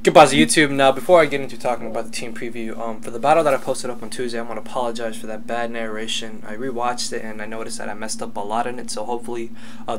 Goodbye to YouTube. Now, before I get into talking about the team preview, for the battle that I posted up on Tuesday, I want to apologize for that bad narration. I rewatched it and I noticed that I messed up a lot in it, so hopefully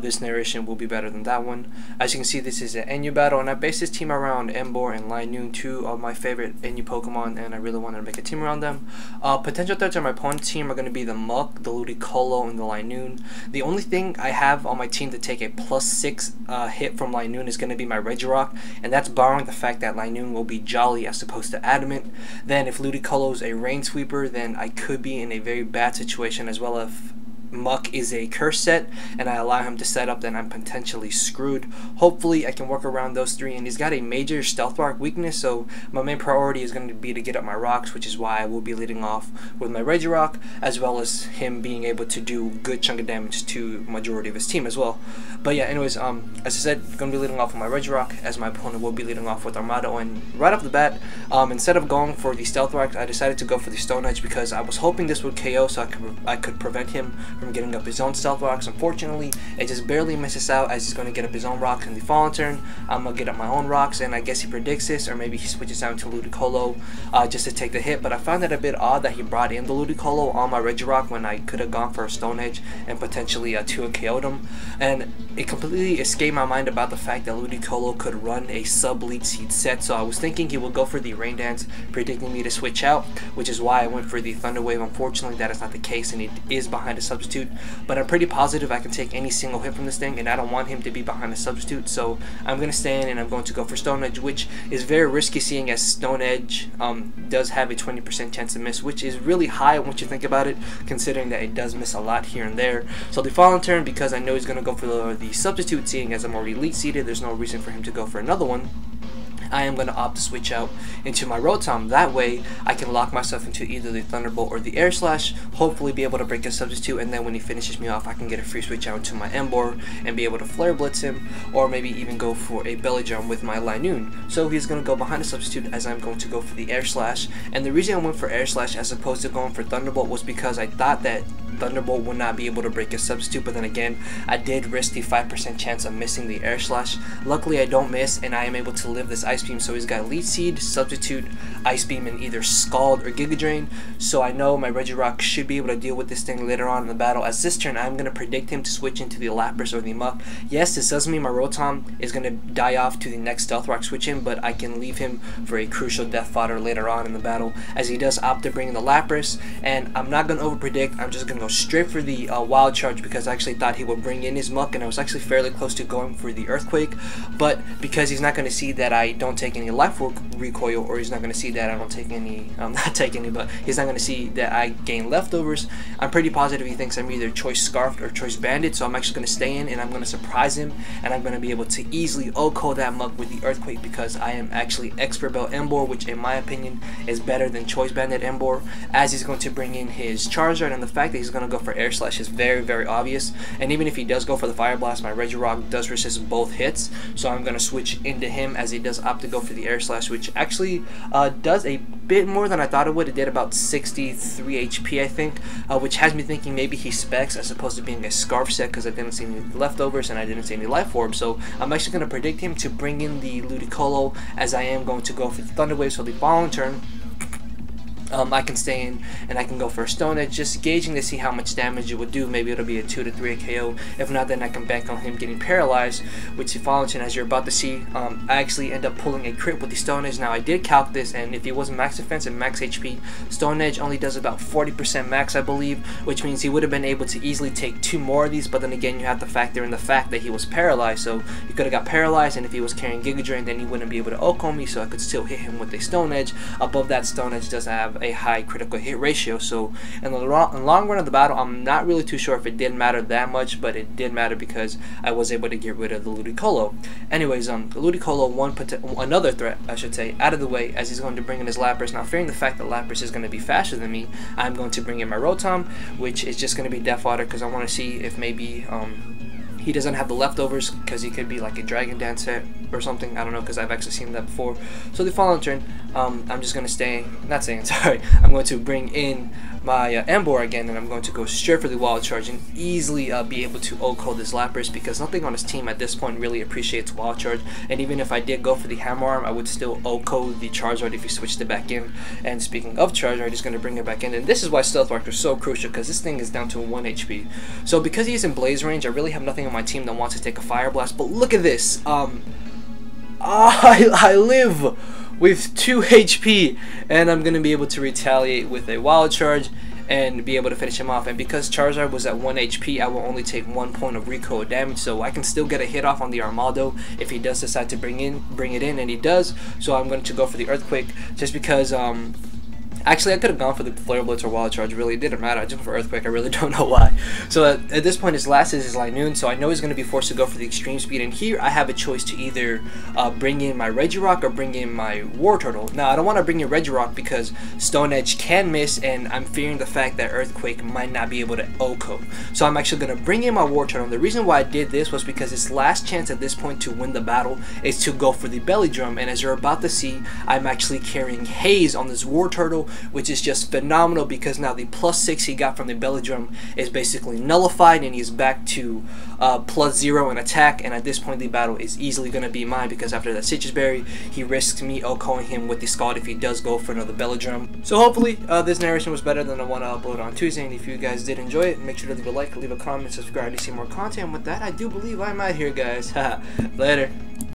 this narration will be better than that one. As you can see, this is an NU battle, and I based this team around Emboar and Linoone, two of my favorite NU Pokemon, and I really wanted to make a team around them. Potential threats on my opponent's team are going to be the Muck, the Ludicolo, and the Linoone. The only thing I have on my team to take a +6 hit from Linoone is going to be my Regirock, and that's borrowing the fact that Linoone will be Jolly as opposed to Adamant. Then if Ludicolo is a Rain Sweeper, then I could be in a very bad situation, as well if Muck is a curse set and I allow him to set up, then I'm potentially screwed. Hopefully I can work around those three, and he's got a major Stealth Rock weakness, so my main priority is going to be to get up my rocks, which is why I will be leading off with my Regirock, as well as him being able to do good chunk of damage to majority of his team as well. But yeah, anyways, as I said, going to be leading off with my Regirock, as my opponent will be leading off with Armado. And right off the bat, instead of going for the Stealth Rock, I decided to go for the Stone Edge because I was hoping this would KO so I could prevent him from getting up his own Stealth Rocks. Unfortunately, it just barely misses out, as he's going to get up his own rocks in the Fallen turn. I'm going to get up my own rocks, and I guess he predicts this, or maybe he switches out to Ludicolo just to take the hit. But I found it a bit odd that he brought in the Ludicolo on my Regirock when I could have gone for a Stone Edge and potentially 2 KO'd him. And it completely escaped my mind about the fact that Ludicolo could run a sub-Leech Seed set, so I was thinking he would go for the Rain Dance, predicting me to switch out, which is why I went for the Thunder Wave. Unfortunately, that is not the case, and he is behind a substitute, but I'm pretty positive I can take any single hit from this thing, and I don't want him to be behind a substitute, so I'm going to stay in and I'm going to go for Stone Edge, which is very risky, seeing as Stone Edge does have a 20% chance to miss, which is really high once you think about it, considering that it does miss a lot here and there. So the Fallen turn, because I know he's going to go for the substitute, seeing as I'm already Elite Seeded, there's no reason for him to go for another one. I am going to opt to switch out into my Rotom. That way I can lock myself into either the Thunderbolt or the Air Slash, hopefully be able to break a substitute, and then when he finishes me off I can get a free switch out into my Emboar and be able to Flare Blitz him, or maybe even go for a Belly Drum with my Linoone. So he's going to go behind a substitute, as I'm going to go for the Air Slash. And the reason I went for Air Slash as opposed to going for Thunderbolt was because I thought that Thunderbolt would not be able to break a substitute, but then again I did risk the 5% chance of missing the Air Slash. Luckily I don't miss, and I am able to live this Ice Beam, so he's got Leech Seed, Substitute, Ice Beam, and either Scald or Giga Drain, so I know my Regirock should be able to deal with this thing later on in the battle. As this turn I'm going to predict him to switch into the Lapras or the Muck. Yes, this doesn't mean my Rotom is going to die off to the next Stealth Rock switch in, but I can leave him for a crucial death fodder later on in the battle, as he does opt to bring in the Lapras. And I'm not going to over predict, I'm just going to go straight for the Wild Charge, because I actually thought he would bring in his Muck, and I was actually fairly close to going for the Earthquake, but because he's not going to see that I don't take any Life Recoil, or he's not going to see that I don't take any, but he's not going to see that I gain leftovers, I'm pretty positive he thinks I'm either Choice Scarfed or Choice Banded, so I'm actually going to stay in and I'm going to surprise him, and I'm going to be able to easily OHKO that Muck with the Earthquake, because I am actually Expert Belt Emboar, which in my opinion is better than Choice Banded Emboar, as he's going to bring in his Charizard, and the fact that he's going to go for Air Slash is very, very obvious. And even if he does go for the Fire Blast, my Regirock does resist both hits, so I'm going to switch into him, as he does opt to go for the Air Slash, which actually does a bit more than I thought it would. It did about 63 HP, I think, which has me thinking maybe he specs as opposed to being a Scarf set, because I didn't see any leftovers and I didn't see any Life Orb. So I'm actually going to predict him to bring in the Ludicolo, as I am going to go for the Thunder Wave. So the following turn I can stay in and I can go for a Stone Edge, just gauging to see how much damage it would do. Maybe it'll be a 2 to 3 KO. If not, then I can bank on him getting paralyzed, which the following turn, as you're about to see, I actually end up pulling a crit with the Stone Edge. Now I did calc this, and if he was max defense and max HP, Stone Edge only does about 40% max, I believe, which means he would have been able to easily take 2 more of these. But then again, you have to factor in the fact that he was paralyzed, so he could have got paralyzed, and if he was carrying Giga Drain, then he wouldn't be able to OHKO me, so I could still hit him with a Stone Edge. Above that, Stone Edge does have a high critical hit ratio, so in the long run of the battle, I'm not really too sure if it did matter that much, but it did matter because I was able to get rid of the Ludicolo. Anyways, the Ludicolo, another threat, I should say, out of the way, as he's going to bring in his Lapras. Now, fearing the fact that Lapras is going to be faster than me, I'm going to bring in my Rotom, which is just going to be Death Fodder, because I want to see if maybe he doesn't have the leftovers, because he could be like a Dragon Dance hit or something. I don't know, because I've actually seen that before. So the following turn, I'm just going to I'm going to bring in my Embor again, and I'm going to go straight for the Wild Charge and easily be able to OHKO this Lapras, because nothing on his team at this point really appreciates Wild Charge. And even if I did go for the Hammer Arm, I would still OHKO the Charizard if he switched it back in. And speaking of Charizard, he's going to bring it back in, and this is why Stealth Rock is so crucial, because this thing is down to 1 HP. So because he's in Blaze range, I really have nothing on my team that wants to take a Fire Blast. But look at this. I live with 2 HP, and I'm going to be able to retaliate with a Wild Charge and be able to finish him off. And because Charizard was at 1 HP, I will only take 1 point of recoil damage, so I can still get a hit off on the Armaldo if he does decide to bring it in, and he does. So I'm going to go for the Earthquake, just because actually, I could have gone for the Flare Blitz or Wild Charge. Really, it didn't matter. I jumped for Earthquake. I really don't know why. So at this point, his last is his Linoone, so I know he's going to be forced to go for the Extreme Speed. And here, I have a choice to either bring in my Regirock or bring in my War Turtle. Now, I don't want to bring in Regirock because Stone Edge can miss, and I'm fearing the fact that Earthquake might not be able to OHKO. So I'm actually going to bring in my War Turtle. And the reason why I did this was because his last chance at this point to win the battle is to go for the Belly Drum. And as you're about to see, I'm actually carrying Haze on this War Turtle, which is just phenomenal, because now the +6 he got from the Belly Drum is basically nullified, and he's back to +0 in attack. And at this point, the battle is easily going to be mine, because after that Citrus Berry, he risks me OHKOing him with the Scald if he does go for another Belly Drum. So hopefully this narration was better than the one I uploaded on Tuesday, and if you guys did enjoy it, make sure to leave a like, leave a comment, subscribe to see more content. With that, I do believe I'm out here, guys. Later.